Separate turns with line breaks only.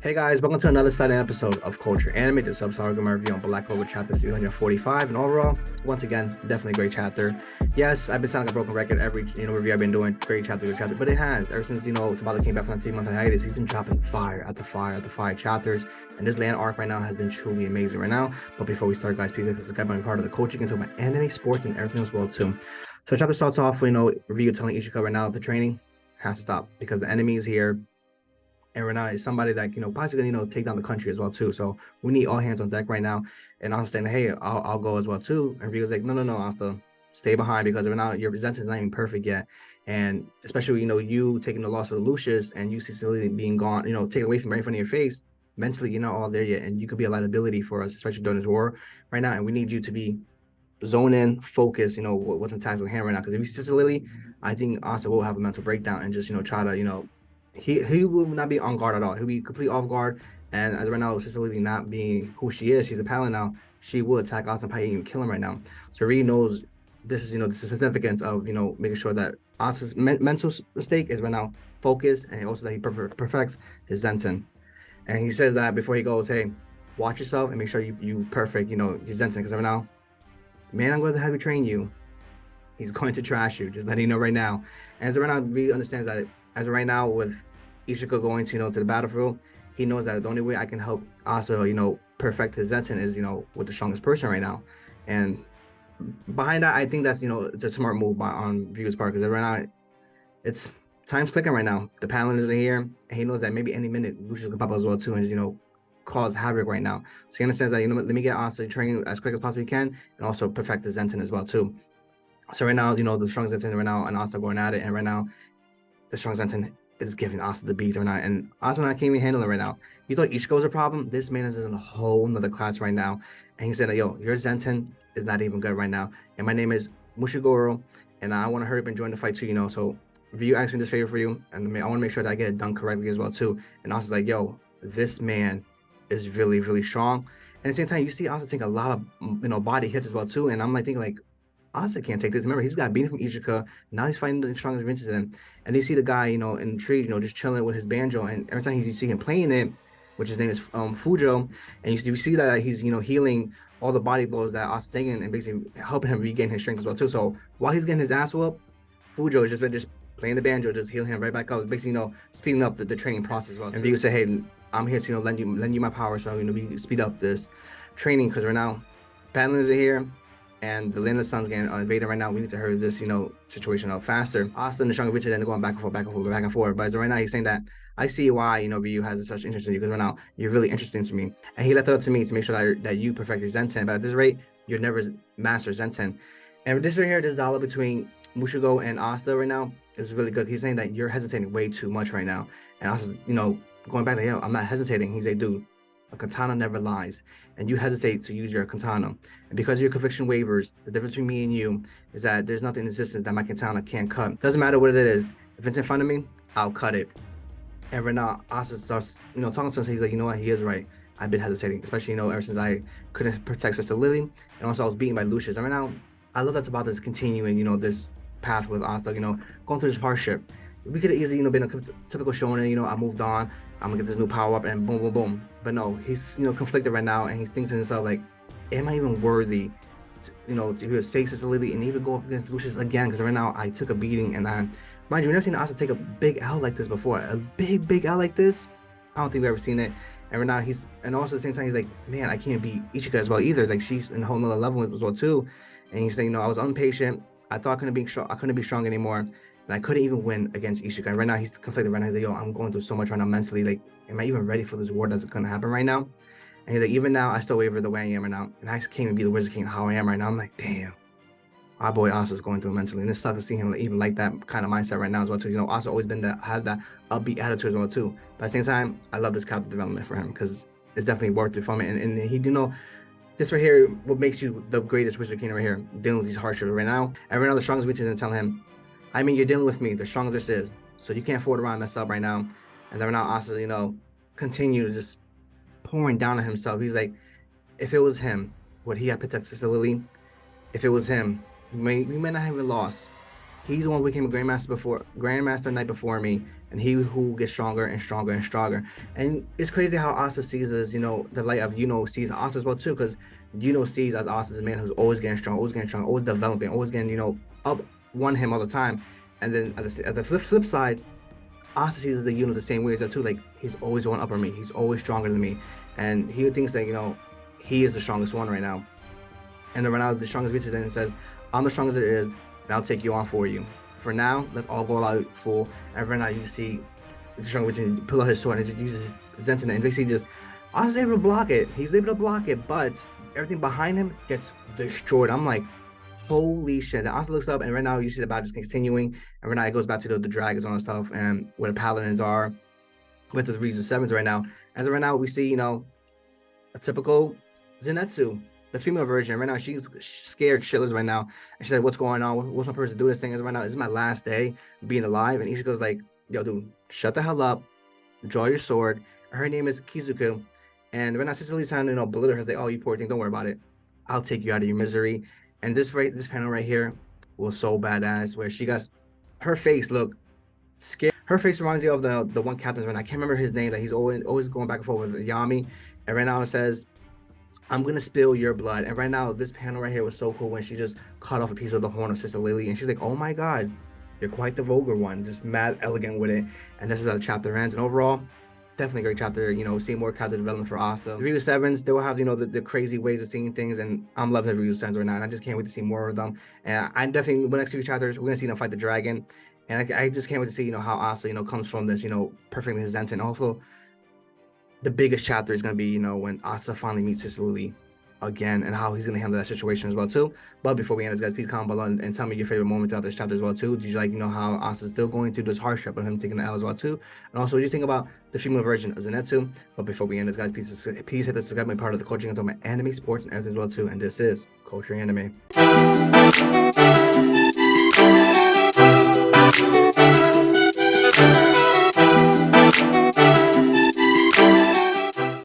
Hey guys, welcome to another exciting episode of Culture Anime. This episode, we're going to review on Black Clover Chapter 345. And overall, once again, definitely a great chapter. Yes, I've been sounding like a broken record every review I've been doing. Great chapter, but it has. Ever since, Tabata came back from that 3 month hiatus, he's been dropping fire after fire after fire chapters. And this land arc right now has been truly amazing right now. But before we start, guys, please, this is a guide by part of the Culture. You can talk about anime, sports, and everything as well, too. So, chapter starts off, review telling Ishika right now the training has to stop because the enemy is here. And Renata is somebody that possibly take down the country as well too. So we need all hands on deck right now. And Asta saying, hey, I'll go as well too. And Ryo's like, no, Asta, stay behind because right now your presence is not even perfect yet. And especially you taking the loss of Lucius and you see Celia being gone, taken away from right in front of your face. Mentally, you're not all there yet, and you could be a liability for us, especially during this war right now. And we need you to be zone in, focus, what's in task at hand right now. Because if you see Lily, I think Asta will have a mental breakdown and just try to he will not be on guard at all. He'll be completely off guard. And as right now, Cicely not being who she is, she's a paladin now. She will attack Asta and probably even kill him right now. So Ree knows this is the significance of making sure that Asta's mental stake is right now focused, and also that he perfects his Zenton. And he says that before he goes, hey, watch yourself and make sure you perfect your Zenton, because right now, the man I'm going to have you train you, he's going to trash you. Just letting you know right now. And as right now, Ree understands that as of right now, with Ishika going to the battlefield, he knows that the only way I can help Asa, perfect his Zenton is with the strongest person right now. And behind that, I think that's it's a smart move on Ryu's part, because right now it's time's clicking right now. The paladin is here, and he knows that maybe any minute Lucius could pop up as well too, and cause havoc right now. So he understands that let me get Asa trained as quick as possibly can, and also perfect the Zenton as well too. So right now, the strong Zenton right now and Asa going at it, and right now the strong Zenton is giving Asta the beat or not, and Asta can't even handle it right now. You thought Ichigo was a problem? This man is in a whole nother class right now. And he said, yo, your Zenton is not even good right now. And my name is Mushigoro, and I want to hurry up and join the fight too, So Ryu asked me this favor for you, and I want to make sure that I get it done correctly as well too. And Asta's like, yo, this man is really, really strong. And at the same time, you see Asta take a lot of body hits as well too. And I'm like thinking like, Asa can't take this. Remember, he's got beaten from Ishika. Now he's fighting the strongest Vincent in him. And you see the guy, in the tree, just chilling with his banjo. And every time you see him playing it, which his name is Fujo, and you see that he's, healing all the body blows that Asa's taking and basically helping him regain his strength as well too. So while he's getting his ass whooped, Fujo is just playing the banjo, just healing him right back up, basically, speeding up the training process as well. And Ryu say, hey, I'm here to lend you my power, so we speed up this training, because right now, paladins are here. And the land of the sun's getting invaded right now. We need to hurry this, situation up faster. Asta and the stronger Richard, then they're going back and forth, back and forth, back and forth. But right now, he's saying that I see why, Ryu has such interest in you, because right now you're really interesting to me. And he left it up to me to make sure that you perfect your Zenton. But at this rate, you'll never master Zenton. And this right here, this dialogue between Mushigo and Asta right now is really good. He's saying that you're hesitating way too much right now. And Asta's, going back to him, I'm not hesitating. He's like, dude, a katana never lies, and you hesitate to use your katana. And because your conviction wavers, the difference between me and you is that there's nothing in existence that my katana can't cut. Doesn't matter what it is. If it's in front of me, I'll cut it. And right now, Asta starts, talking to us. He's like, you know what? He is right. I've been hesitating, especially, ever since I couldn't protect Sister Lily, and also I was beaten by Lucius. And right now, I love that about this continuing, this path with Asta, going through this hardship. We could have easily, been a typical shonen, I moved on, I'm gonna get this new power up and boom, boom, boom. But no, he's, conflicted right now, and he's thinking to himself, like, am I even worthy to save Sister Lily and even go up against Lucius again? Because right now, I took a beating, and mind you, we've never seen Asta take a big L like this before. A big L like this? I don't think we've ever seen it. And right now, and also at the same time, he's like, man, I can't beat Ichika as well either. Like, she's in a whole nother level as well too. And he's saying, I was impatient. I thought I couldn't be strong anymore. And I couldn't even win against Ishika. And right now, he's conflicted right now. He's like, yo, I'm going through so much right now mentally. Like, am I even ready for this war that's going to happen right now? And he's like, even now, I still waver the way I am right now. And I can't even be the Wizard King how I am right now. I'm like, damn. Our boy Asa's going through mentally. And it sucks to see him even like that kind of mindset right now as well, too. Asa always had that upbeat attitude as well, too. But at the same time, I love this character development for him, because it's definitely worth it for me. And he, this right here, what makes you the greatest Wizard King right here, dealing with these hardships right now. And right now, the strongest Wizard is telling him, I mean, you're dealing with me. The stronger this is. So you can't afford to run mess up right now. And then now Asa, continue to just pouring down on himself. He's like, if it was him, would he have protected Sister Lily? If it was him, we may not have even lost. He's the one who became a grandmaster night before me, and he who gets stronger and stronger and stronger. And it's crazy how Asta sees as, the light of sees Asta as well too, because sees as Asta as a man who's always getting strong, always developing, always getting, up one him all the time. And then at the flip side, Asta sees the the same way as that too. Like, he's always going upper me, he's always stronger than me, and he thinks that he is the strongest one right now. And then right now, the strongest research then says, I'm the strongest there is, and I'll take you on for you. For now, let's all go out full. And right now, you see the strongest wizard pull out his sword and just uses Zenton, and basically just, I was able to block it. He's able to block it, but everything behind him gets destroyed. I'm like, holy shit. The Asta looks up, and right now you see the battle just continuing. And right now it goes back to the dragons and all that stuff, and where the paladins are with the Ryuzen 7s right now. And right now we see, a typical Zenitsu, the female version. Right now she's scared shitless right now, and she's like, what's going on? What's my purpose to do this thing? Is right now, this is my last day being alive. And Isha goes like, yo dude, shut the hell up, draw your sword. Her name is Kizuku, and right now Cecily's trying to belittle her, like, oh, you poor thing, don't worry about it, I'll take you out of your misery. And this panel right here was so badass, where she got her face look scared. Her face reminds me of the one captain right now. I can't remember his name, that he's always going back and forth with Yami. And right now it says, I'm gonna spill your blood. And right now, this panel right here was so cool when she just cut off a piece of the horn of Sister Lily, and she's like, oh my god, you're quite the vulgar one, just mad elegant with it. And this is how the chapter ends. And overall, definitely a great chapter. Seeing more character development for Asta. The Ryuzen 7s, they will have the crazy ways of seeing things, and I'm loving the Ryuzen 7s right now, and I just can't wait to see more of them. And I definitely, the next few chapters, we're gonna see them fight the dragon, and I just can't wait to see how Asta comes from this perfectly Zenton. Also, the biggest chapter is going to be, when Asta finally meets Sister Lily again, and how he's going to handle that situation as well too. But before we end this, guys, please comment below and tell me your favorite moment throughout this chapter as well too. Did you like, how Asta's still going through this hardship of him taking the L as well too? And also, what do you think about the female version of Zenitsu? But before we end this, guys, please hit the subscribe button, part of the Culture Anime, anime, sports, and everything as well too. And this is Culture Anime.